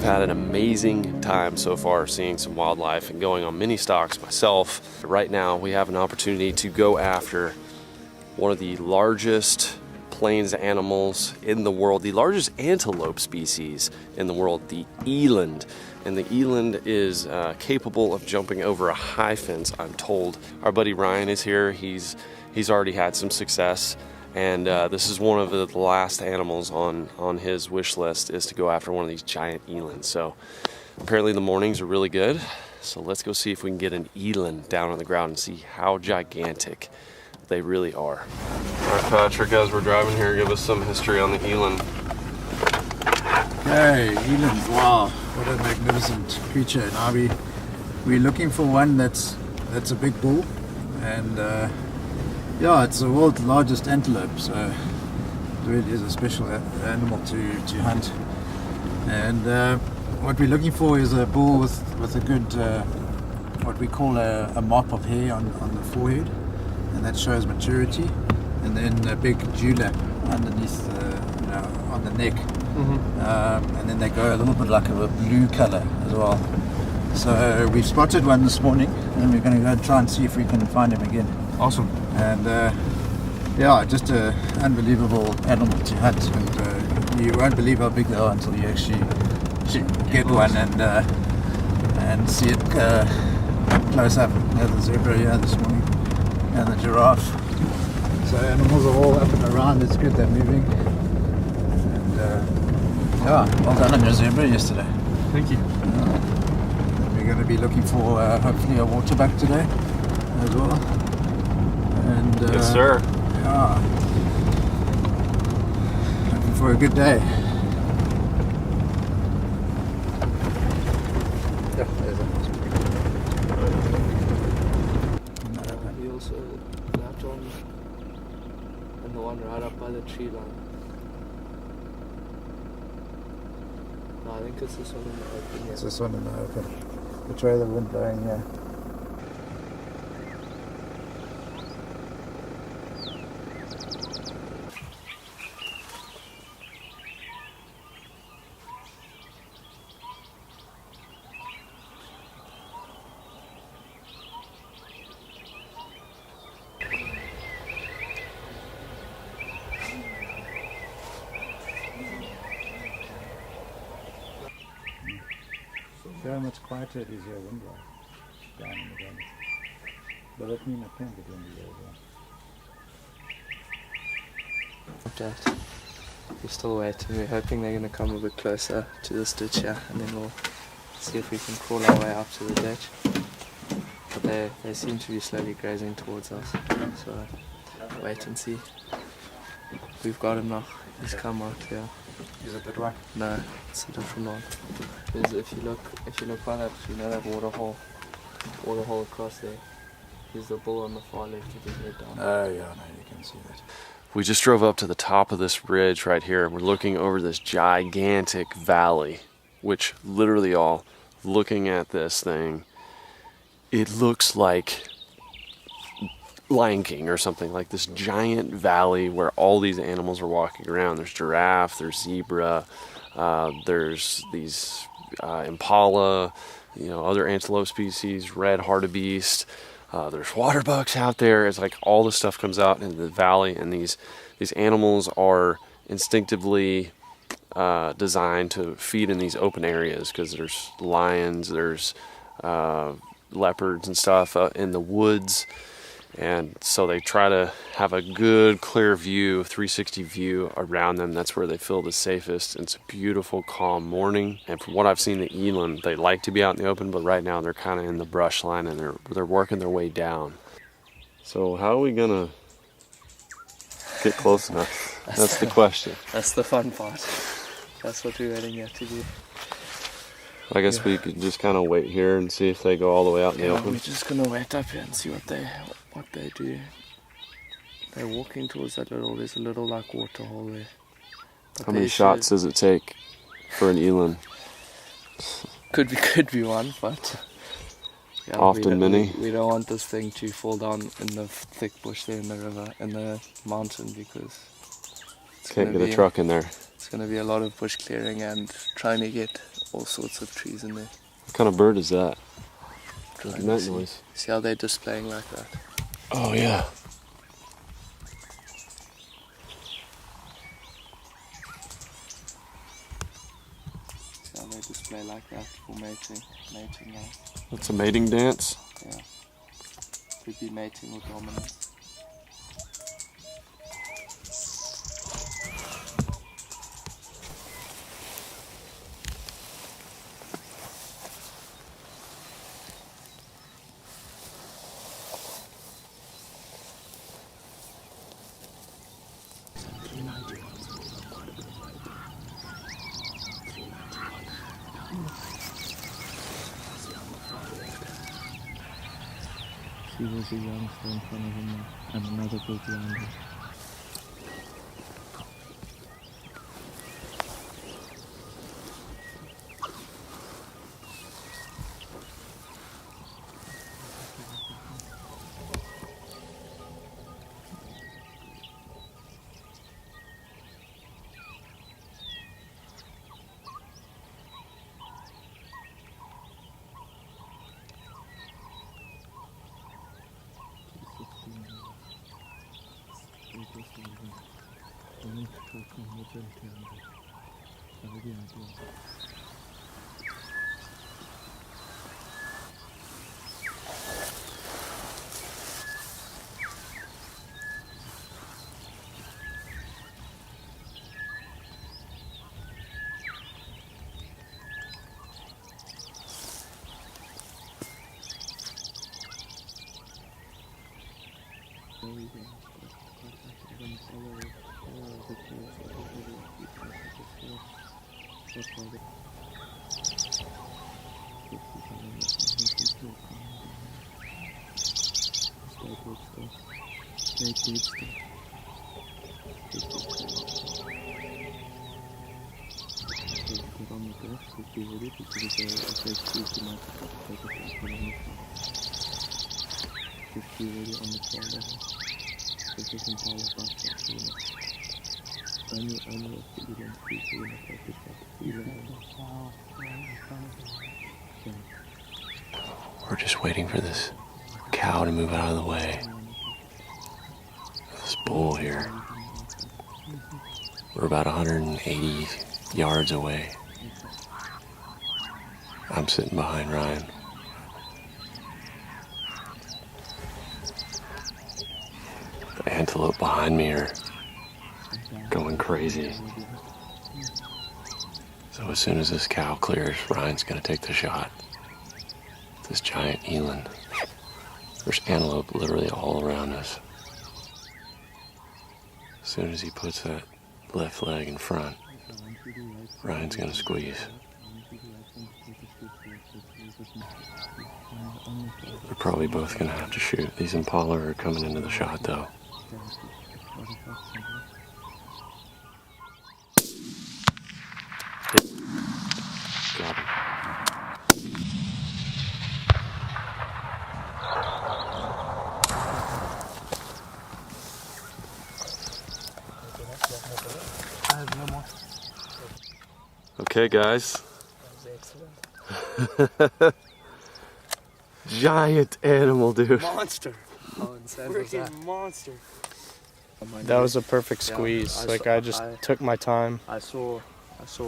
we've had an amazing time so far seeing some wildlife and going on mini stalks myself. Right now we have an opportunity to go after one of the largest plains animals in the world, the largest antelope species in the world, the eland. And the eland is capable of jumping over a high fence, I'm told. Our buddy Ryan is here. He's already had some success, and this is one of the last animals on his wish list, is to go after one of these giant elands. So apparently the mornings are really good. So let's go see if we can get an eland down on the ground and see how gigantic they really are. All right, Patrick, as we're driving here, give us some history on the eland. Okay, eland, wow, what a magnificent creature. Now we're looking for one that's a big bull, and yeah, it's the world's largest antelope, so it really is a special animal to hunt. And what we're looking for is a bull with a good, what we call a mop of hair on the forehead, and that shows maturity, and then a big dewlap underneath, on the neck, and then they go a little bit like a blue color as well. So we've spotted one this morning, and we're going to go try and see if we can find him again. Awesome. And yeah, just an unbelievable animal to hunt, and you won't believe how big they are until you actually get one and see it close up. There's the zebra here this morning, and the giraffe. So animals are all up and around. It's good they're moving. And yeah, well done on your zebra yesterday. Thank you. We're going to be looking for hopefully a waterbuck today as well. And Yes, sir. yeah, looking for a good day. Yeah, there's a nice one. We also left on and the one right up by the tree line. No, I think it's this one in the open. Yeah. It's this one in the open. Which way the wind blowing here? Very much quieter it is here, wind down in the valley. But that means I can get windy there as well. That. We're still waiting. We're hoping they're going to come a bit closer to this ditch here, and then we'll see if we can crawl our way up to the ditch. But they seem to be slowly grazing towards us, so wait and see. We've got him now. He's come out here. Is it that one? No, it's a different one. Because if you look by that, you know that water hole across there. Here's the bull on the far left with his head down. Oh yeah, no, you can see that. We just drove up to the top of this ridge right here. We're looking over this gigantic valley, which literally, all looking at this thing, it looks like Lion King or something, like this giant valley where all these animals are walking around. There's giraffe, there's zebra, there's these impala, other antelope species, red hartebeest. There's water bucks out there. It's like all the stuff comes out in the valley, and these animals are instinctively designed to feed in these open areas because there's lions, there's leopards and stuff in the woods. And so they try to have a good, clear view, 360 view around them. That's where they feel the safest. It's a beautiful, calm morning. And from what I've seen, the eland, they like to be out in the open, but right now they're kind of in the brush line, and they're working their way down. So how are we gonna get close enough? That's the question. That's the fun part. That's what we're heading here to do. I guess we could just kind of wait here and see if they go all the way out in the open. We're just gonna wait up here and see what they do. They're walking towards that there's a little like water hole there. But How many shots does it take for an eland? Could be one, but yeah, often many. We don't want this thing to fall down in the thick bush there in the river, in the mountain, because can't get a truck in there. It's going to be a lot of bush clearing and trying to get all sorts of trees in there. What kind of bird is that? Making that See- noise. See how they're displaying like that? Oh yeah. See how they display like that for mating now. That's a mating dance. Yeah. Could be mating or dominance. See, there's a youngster in front of him now, and another big behind him. We're just waiting for this cow to move out of the way. This bull here. We're about 180 yards away. I'm sitting behind Ryan. The antelope behind me are going crazy. So as soon as this cow clears, Ryan's gonna take the shot. This giant eland. There's antelope literally all around us. As soon as he puts that left leg in front, Ryan's gonna squeeze. We're probably both gonna have to shoot. These impala are coming into the shot though. Got him. Okay, guys. Giant animal, dude. Monster! How insane was that? Monster. That was a perfect squeeze. I just took my time. I saw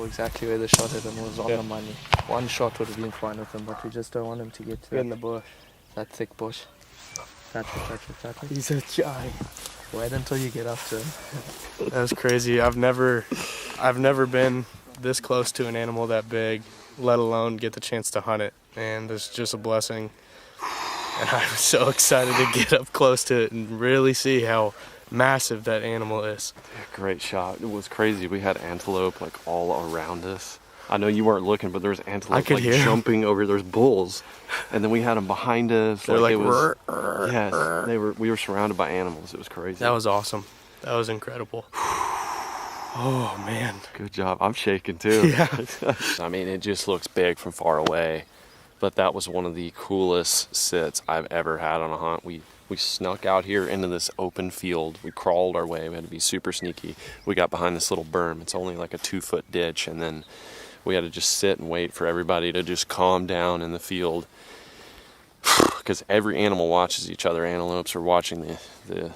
exactly where the shot hit him, was on the money. One shot would have been fine with him, but we just don't want him to get to In the bush. that thick bush. Touch it. He's a giant. Wait until you get up to him. That's crazy. I've never been this close to an animal that big, let alone get the chance to hunt it. And it's just a blessing. And I'm so excited to get up close to it and really see how massive that animal is. Great shot. It was crazy. We had antelope like all around us. I know you weren't looking, but there was antelope I could like hear 'em. jumping over. There's bulls, and then we had them behind us. They're like, it was, "Rrr, yes, they were. We were surrounded by animals. It was crazy. That was awesome. That was incredible. Oh man. Good job. I'm shaking too. Yeah. I mean, it just looks big from far away, but that was one of the coolest sits I've ever had on a hunt. We snuck out here into this open field. We crawled our way. We had to be super sneaky. We got behind this little berm. It's only like a 2-foot ditch, and then we had to just sit and wait for everybody to just calm down in the field, because every animal watches each other. Antelopes are watching the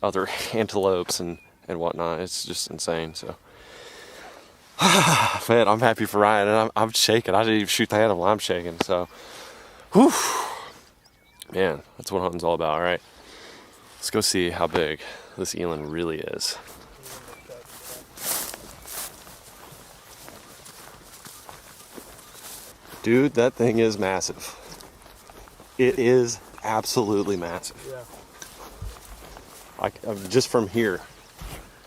other antelopes and whatnot. It's just insane. So man, I'm happy for Ryan, and I'm shaking. I didn't even shoot the animal. I'm shaking. So whew. Man, that's what hunting's all about. All right, let's go see how big this eland really is. Dude, that thing is massive. It is absolutely massive. Yeah. Just from here,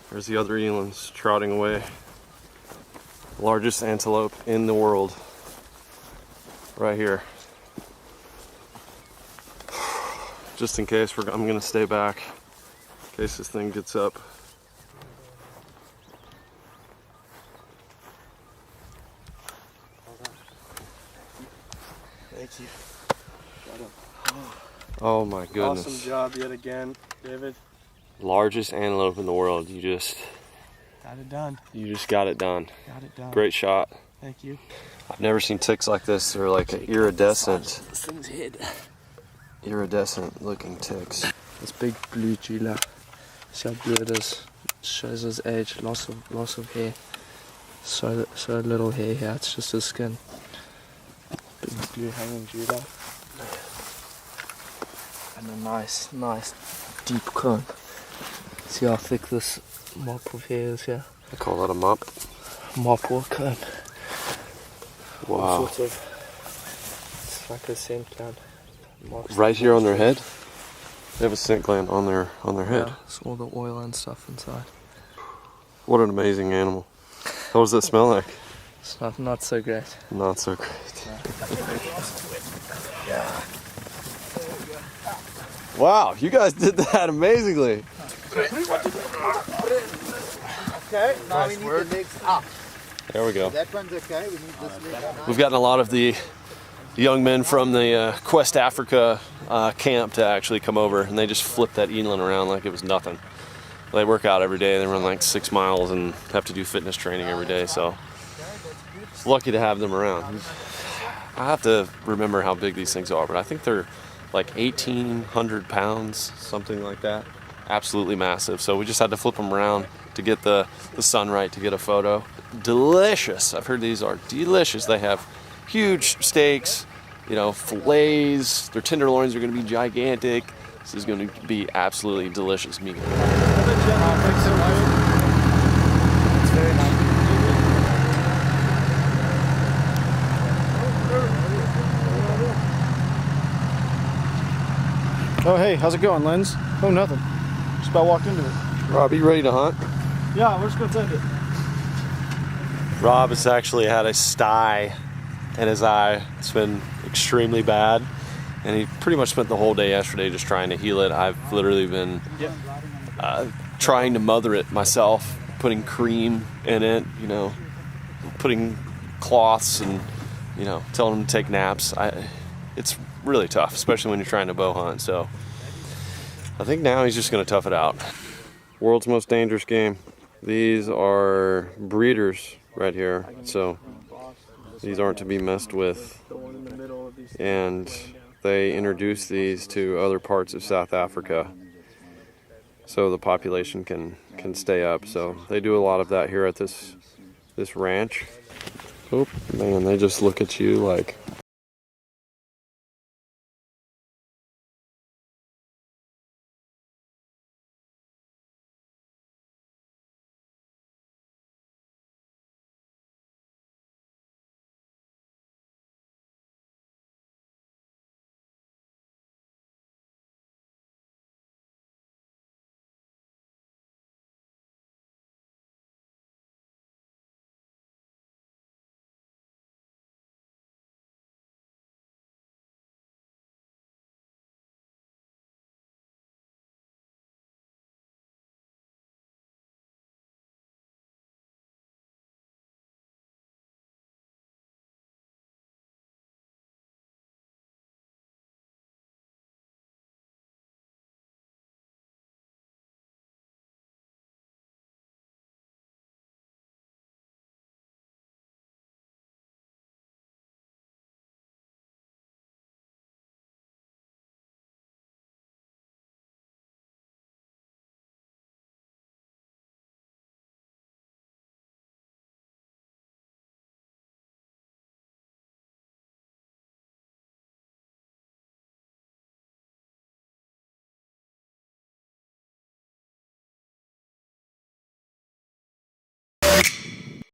there's the other elands trotting away. Largest antelope in the world, right here. Just in case, I'm gonna stay back in case this thing gets up. Thank you. Oh my goodness. Awesome job yet again, David. Largest antelope in the world. You just got it done. You just got it done. Got it done. Great shot. Thank you. I've never seen ticks like this. They're like iridescent. This thing's head. Iridescent looking ticks. This big blue jula. See how blue it is. Shows his age. Loss of hair. So little hair here. It's just his skin. Big blue hanging jula. And a nice deep cone. See how thick this mop of hair is here? I call that a mop. Mop or cone. Wow. Sort of, it's like a scent gland. Right here on their head? They have a scent gland on their head. Yeah, it's all the oil and stuff inside. What an amazing animal. How does that smell like? It's not so great. Not so great. Yeah. Wow, you guys did that amazingly. Okay, now we need the legs up. There we go. That one's okay, we need this leg up. We've gotten a lot of the young men from the Quest Africa camp to actually come over, and they just flip that eland around like it was nothing. They work out every day. They run like 6 miles and have to do fitness training every day, so lucky to have them around. I have to remember how big these things are, but I think they're like 1,800 pounds, something like that. Absolutely massive. So we just had to flip them around to get the sun right to get a photo. Delicious. I've heard these are delicious. They have huge steaks, you know, fillets. Their tenderloins are going to be gigantic. This is going to be absolutely delicious meat. Oh, hey, how's it going, Lens? Oh, nothing. Just about walked into it. Rob, you ready to hunt? Yeah, we're just gonna send it. Rob has actually had a sty in his eye. It's been extremely bad, and he pretty much spent the whole day yesterday just trying to heal it. I've literally been trying to mother it myself, putting cream in it, you know, putting cloths and, you know, telling him to take naps. It's really tough, especially when you're trying to bow hunt. So I think now he's just going to tough it out. World's most dangerous game. These are breeders right here, so these aren't to be messed with. And they introduce these to other parts of South Africa so the population can stay up. So they do a lot of that here at this ranch. Oh man, they just look at you like